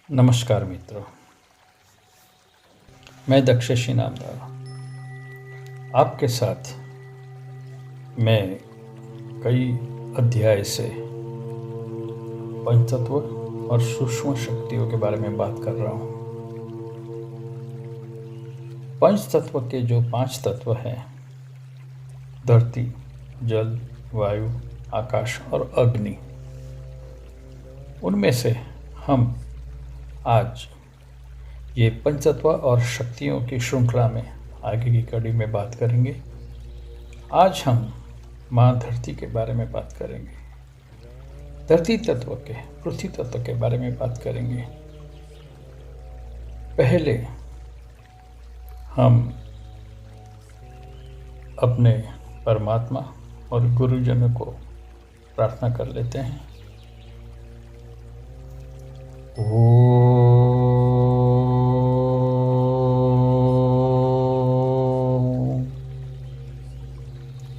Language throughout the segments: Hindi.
नमस्कार मित्रों, मैं दक्षेश इनामदार आपके साथ मैं कई अध्याय से पंचतत्व और सूक्ष्म शक्तियों के बारे में बात कर रहा हूँ। पंचतत्व के जो 5 तत्व हैं, धरती, जल, वायु, आकाश और अग्नि, उनमें से हम आज ये पंचतत्व और शक्तियों की श्रृंखला में आगे की कड़ी में बात करेंगे। आज हम माँ धरती के बारे में बात करेंगे, धरती तत्व के, पृथ्वी तत्व के बारे में बात करेंगे। पहले हम अपने परमात्मा और गुरुजनों को प्रार्थना कर लेते हैं।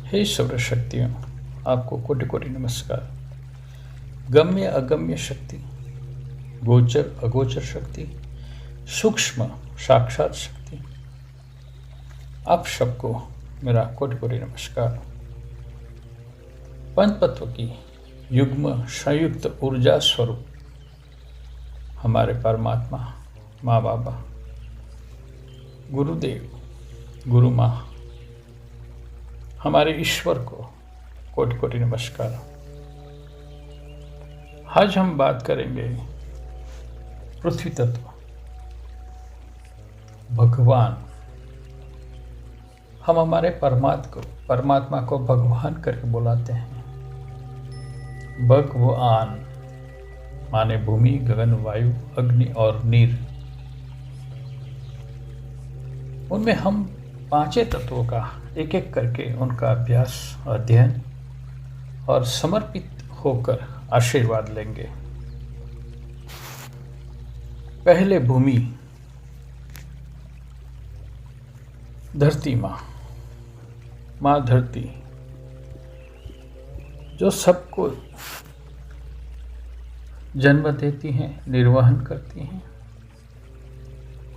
हे सर्व शक्तियों, आपको कोटि कोटि नमस्कार। गम्य अगम्य शक्ति, गोचर अगोचर शक्ति, सूक्ष्म साक्षात शक्ति, आप सबको मेरा कोटि कोटि नमस्कार। पंचतत्व की युग्म संयुक्त ऊर्जा स्वरूप हमारे परमात्मा, माँ बाबा, गुरुदेव, गुरु माँ, हमारे ईश्वर को कोटि कोटि नमस्कार। आज हम बात करेंगे पृथ्वी तत्व, भगवान। हम हमारे परमात्मा को भगवान करके बुलाते हैं। भगवान माने भूमि, गगन, वायु, अग्नि और नीर। उनमें हम 5 तत्वों का एक एक करके उनका अभ्यास, अध्ययन और समर्पित होकर आशीर्वाद लेंगे। पहले भूमि, धरती माँ, माँ धरती, जो सबको जन्म देती हैं, निर्वहन करती हैं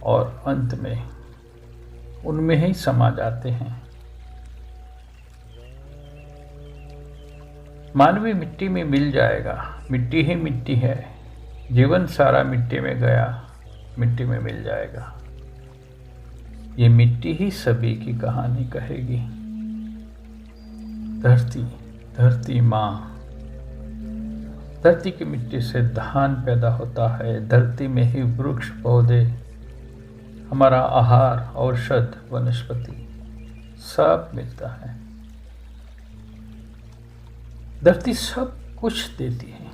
और अंत में उनमें ही समा जाते हैं। मानवी मिट्टी में मिल जाएगा, मिट्टी ही मिट्टी है, जीवन सारा मिट्टी में गया, मिट्टी में मिल जाएगा। ये मिट्टी ही सभी की कहानी कहेगी। धरती, धरती माँ, धरती की मिट्टी से धान पैदा होता है, धरती में ही वृक्ष, पौधे, हमारा आहार, औषध, वनस्पति सब मिलता है। धरती सब कुछ देती है।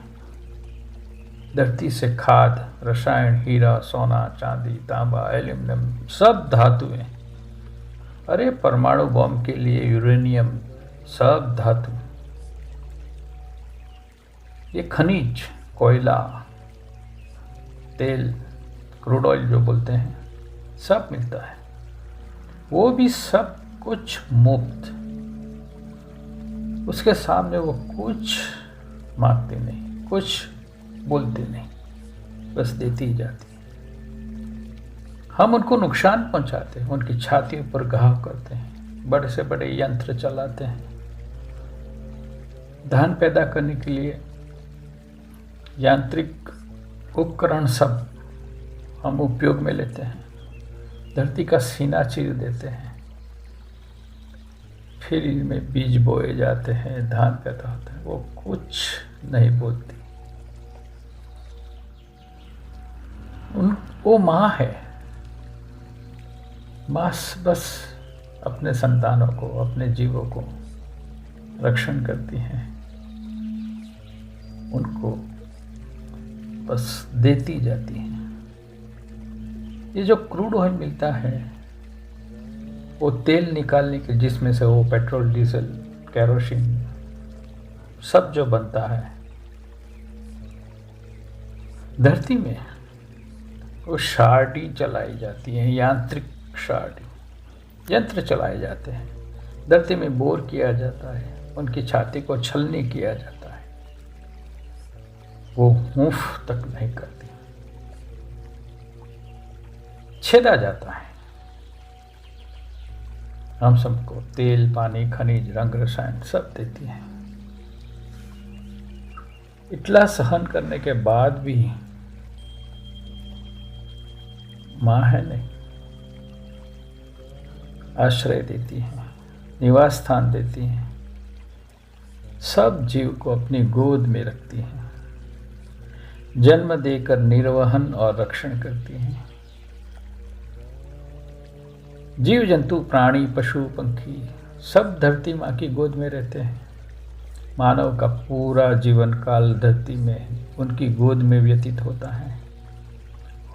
धरती से खाद, रसायन, हीरा, सोना, चांदी, तांबा, एल्यूमिनियम सब धातुएं। अरे परमाणु बम के लिए यूरेनियम सब धातु। ये खनिज, कोयला, तेल, क्रूड ऑयल जो बोलते हैं, सब मिलता है। वो भी सब कुछ मुफ्त। उसके सामने वो कुछ मांगते नहीं, कुछ बोलते नहीं, बस देती ही जाती है। हम उनको नुकसान पहुंचाते हैं, उनकी छाती पर घाव करते हैं, बड़े से बड़े यंत्र चलाते हैं। धान पैदा करने के लिए यांत्रिक उपकरण सब हम उपयोग में लेते हैं। धरती का सीना चीर देते हैं, फिर इनमें बीज बोए जाते हैं, धान पैदा होता है। वो कुछ नहीं बोलती। वो माँ है। माँ बस अपने संतानों को, अपने जीवों को रक्षण करती हैं, उनको बस देती जाती है। ये जो क्रूड ऑयल मिलता है, वो तेल निकालने के, जिसमें से वो पेट्रोल, डीजल, केरोसिन सब जो बनता है, धरती में वो शार्डी चलाई जाती है, यांत्रिक शार्डी, यंत्र चलाए जाते हैं। धरती में बोर किया जाता है, उनकी छाती को छलनी किया जाता है। वो मुंह तक नहीं करती। छेदा जाता है। हम सबको तेल, पानी, खनिज, रंग, रसायन सब देती है। इतना सहन करने के बाद भी माँ है नहीं, आश्रय देती है, निवास स्थान देती है, सब जीव को अपनी गोद में रखती है, जन्म देकर निर्वहन और रक्षण करती है। जीव जंतु, प्राणी, पशु, पंखी सब धरती माँ की गोद में रहते हैं। मानव का पूरा जीवन काल धरती में उनकी गोद में व्यतीत होता है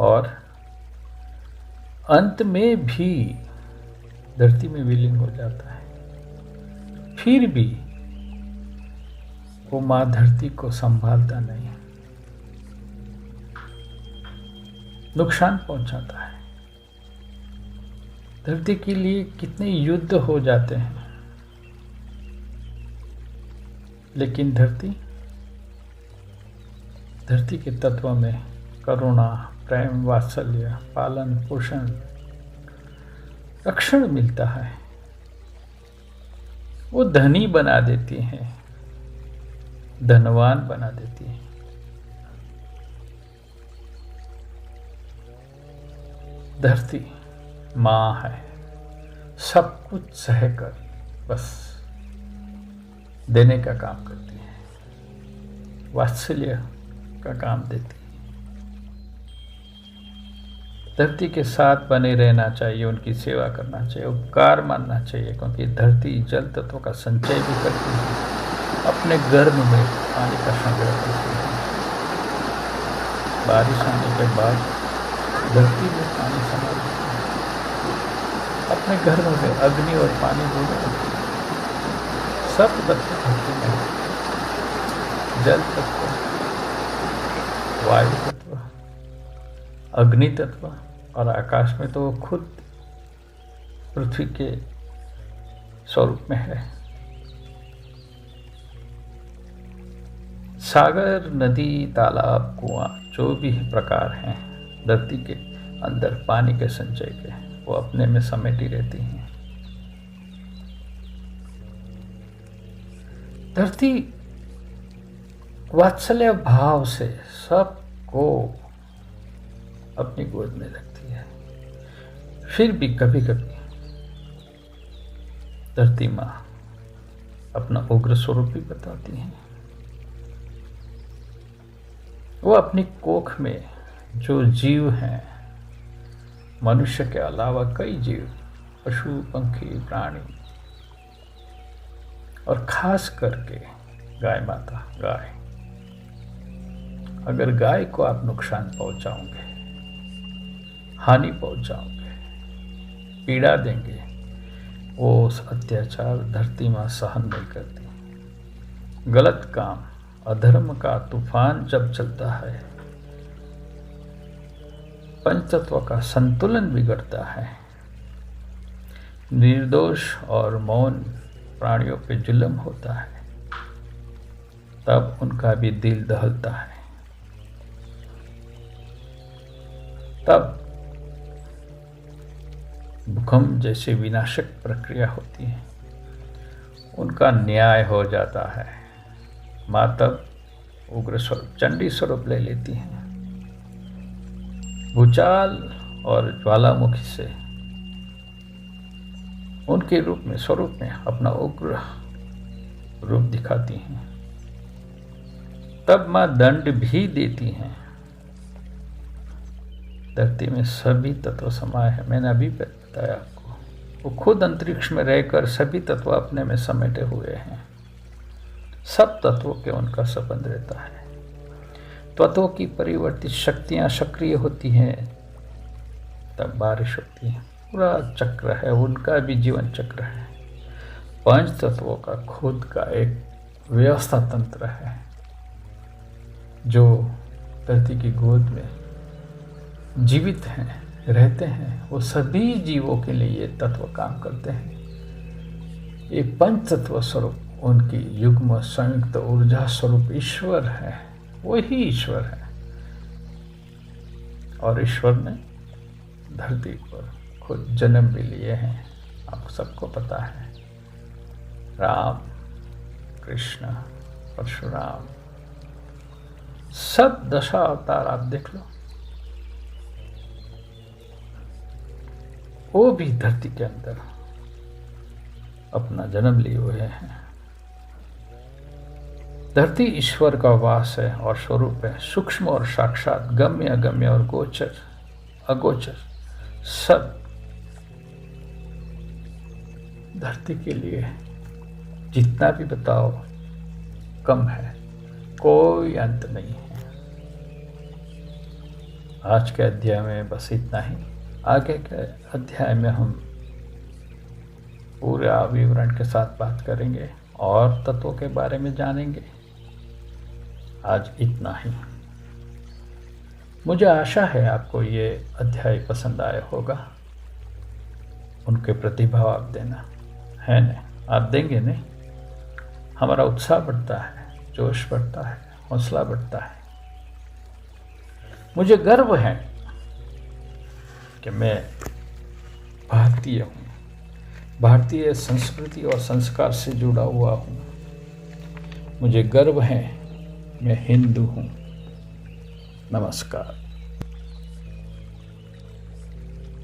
और अंत में भी धरती में विलीन हो जाता है। फिर भी वो माँ धरती को संभालता नहीं, नुकसान पहुंचाता है। धरती के लिए कितने युद्ध हो जाते हैं, लेकिन धरती के तत्व में करुणा, प्रेम, वात्सल्य, पालन पोषण, रक्षण मिलता है। वो धनी बना देती है, धनवान बना देती है। धरती माँ है, सब कुछ सहकर बस देने का काम करती है, वात्सल्य का काम देती है। धरती के साथ बने रहना चाहिए, उनकी सेवा करना चाहिए, उपकार मानना चाहिए, क्योंकि धरती जल तत्वों का संचय भी करती है, अपने गर्भ में पानी का संग्रह करती है। बारिश आने के बाद धरती में पानी समा देती है, अपने गर्भ में अग्नि और पानी दोनों रखती है। सब तत्व धरती में है, जल तत्व, वायु तत्व, अग्नि तत्व और आकाश में तो खुद पृथ्वी के स्वरूप में है। सागर, नदी, तालाब, कुआं जो भी प्रकार हैं धरती के अंदर पानी के संचय के, वो अपने में समेटी रहती हैं। धरती वात्सल्य भाव से सबको अपनी गोद में रखती है। फिर भी कभी कभी धरती माँ अपना उग्र स्वरूप भी बताती है। वो अपनी कोख में जो जीव हैं, मनुष्य के अलावा कई जीव, पशु, पंखी, प्राणी और खास करके गाय माता, गाय, अगर गाय को आप नुकसान पहुंचाओगे, हानि पहुंचाओगे, पीड़ा देंगे, वो उस अत्याचार धरती माँ सहन नहीं करती। गलत काम, अधर्म का तूफान जब चलता है, पंचतत्व का संतुलन बिगड़ता है, निर्दोष और मौन प्राणियों पे जुल्म होता है, तब उनका भी दिल दहलता है। तब भूकंप जैसे विनाशक प्रक्रिया होती है, उनका न्याय हो जाता है। माँ तब उग्र स्वरूप, चंडी स्वरूप ले लेती हैं। भूचाल और ज्वालामुखी से उनके रूप में, स्वरूप में अपना उग्र रूप दिखाती हैं। तब माँ दंड भी देती हैं। धरती में सभी तत्व समाये हैं, मैंने अभी बताया आपको। वो खुद अंतरिक्ष में रहकर सभी तत्व अपने में समेटे हुए हैं। सब तत्वों के उनका संबंध रहता है। तत्वों की परिवर्तित शक्तियां सक्रिय होती हैं, तब बारिश होती है। पूरा चक्र है, उनका भी जीवन चक्र है। पंच तत्वों का खुद का एक व्यवस्था तंत्र है, जो धरती की गोद में जीवित हैं, रहते हैं। वो सभी जीवों के लिए ये तत्व काम करते हैं। ये पंच तत्व स्वरूप उनकी युग्म संयुक्त ऊर्जा स्वरूप ईश्वर है, वही ईश्वर है। और ईश्वर ने धरती पर खुद जन्म भी लिए हैं, आप सबको पता है। राम, कृष्ण, परशुराम, सब दशा अवतार आप देख लो, वो भी धरती के अंदर अपना जन्म लिए हुए हैं। धरती ईश्वर का वास है और स्वरूप है, सूक्ष्म और साक्षात, गम्य अगम्य और गोचर अगोचर, सब धरती के लिए जितना भी बताओ कम है, कोई अंत नहीं है। आज के अध्याय में बस इतना ही। आगे के अध्याय में हम पूरे विवरण के साथ बात करेंगे और तत्वों के बारे में जानेंगे। आज इतना ही। मुझे आशा है आपको ये अध्याय पसंद आया होगा। उनके प्रतिभाव आप देना है न, आप देंगे नहीं, हमारा उत्साह बढ़ता है, जोश बढ़ता है, हौसला बढ़ता है। मुझे गर्व है कि मैं भारतीय हूँ, भारतीय संस्कृति और संस्कार से जुड़ा हुआ हूँ। मुझे गर्व है मैं हिंदू हूँ। नमस्कार।